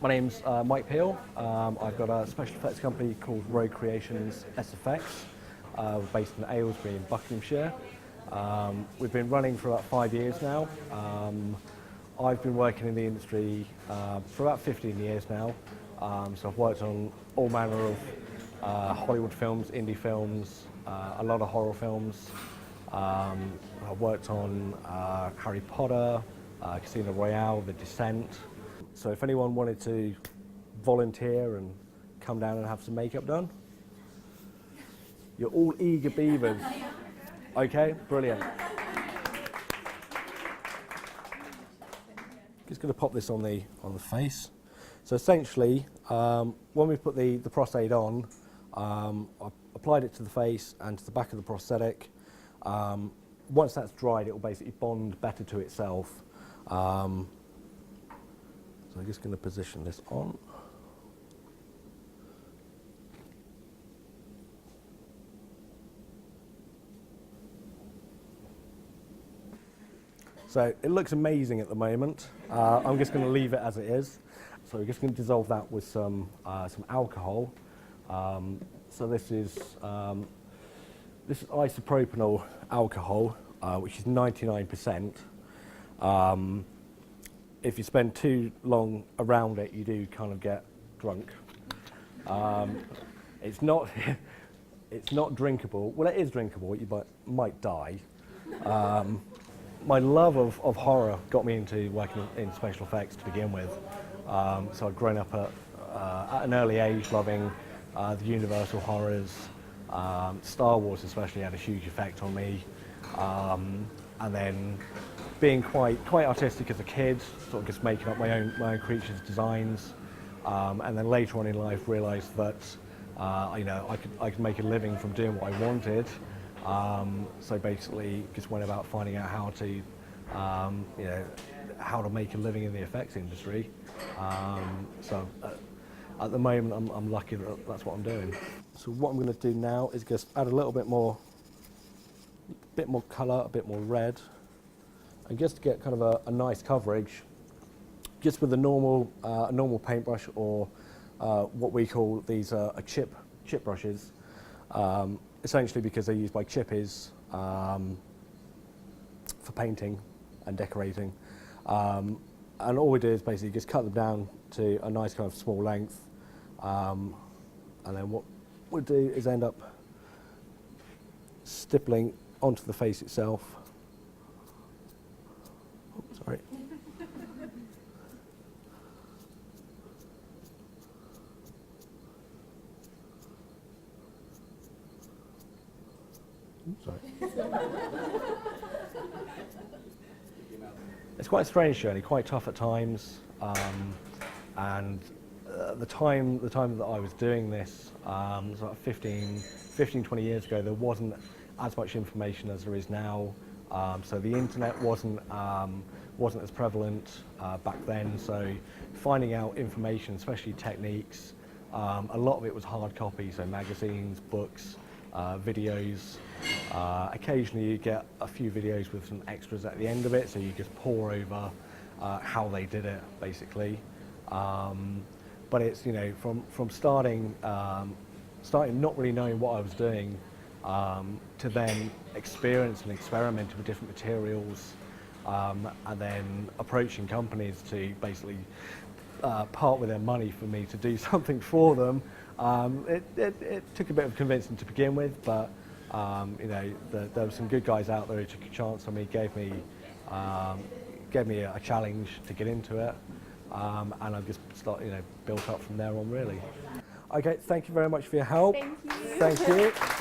My name's Mike Peel. I've got a special effects company called Rogue Creations SFX. We're based in Aylesbury in Buckinghamshire. We've been running for about 5 years now. I've been working in the industry for about 15 years now. So I've worked on all manner of Hollywood films, indie films, a lot of horror films. I've worked on Harry Potter, Casino Royale, The Descent. So if anyone wanted to volunteer and come down and have some makeup done, you're all eager beavers. Okay, brilliant. Just going to pop this on the face. So essentially, when we put the prostate on, I applied it to the face and to the back of the prosthetic. Once that's dried, it will basically bond better to itself. So I'm just going to position this on. So it looks amazing at the moment. I'm just going to leave it as it is. So we're just going to dissolve that with some alcohol. So this is isopropanol alcohol, which is 99%. If you spend too long around it, you do kind of get drunk. It's not drinkable. Well, it is drinkable. You might die. My love of horror got me into working in special effects to begin with. So I'd grown up at an early age loving the Universal horrors. Star Wars especially had a huge effect on me. And then being quite artistic as a kid, sort of just making up my own creatures' designs. And then later on in life realised that I could make a living from doing what I wanted. So basically just went about finding out how to how to make a living in the effects industry. So at the moment I'm lucky that that's what I'm doing. So what I'm going to do now is just add a little bit more colour, a bit more red, and just to get kind of a nice coverage, just with a normal paintbrush, or what we call these chip brushes, essentially because they're used by chippies for painting and decorating. And all we do is basically just cut them down to a nice kind of small length, and then what we'll do is end up stippling onto the face itself. Oh, sorry. Sorry. It's quite a strange journey, quite tough at times, and the time that I was doing this, was about 15, 20 years ago, there wasn't as much information as there is now. So the internet wasn't as prevalent back then. So finding out information, especially techniques, a lot of it was hard copy. So magazines, books, videos. Occasionally you get a few videos with some extras at the end of it, so you just pore over how they did it, basically. But it's, from starting not really knowing what I was doing, to then experience and experimenting with different materials, and then approaching companies to basically part with their money for me to do something for them. It took a bit of convincing to begin with, but there were some good guys out there who took a chance on me, gave me a challenge to get into it, and I've just built up from there on, really. Okay, thank you very much for your help. Thank you. Thank you.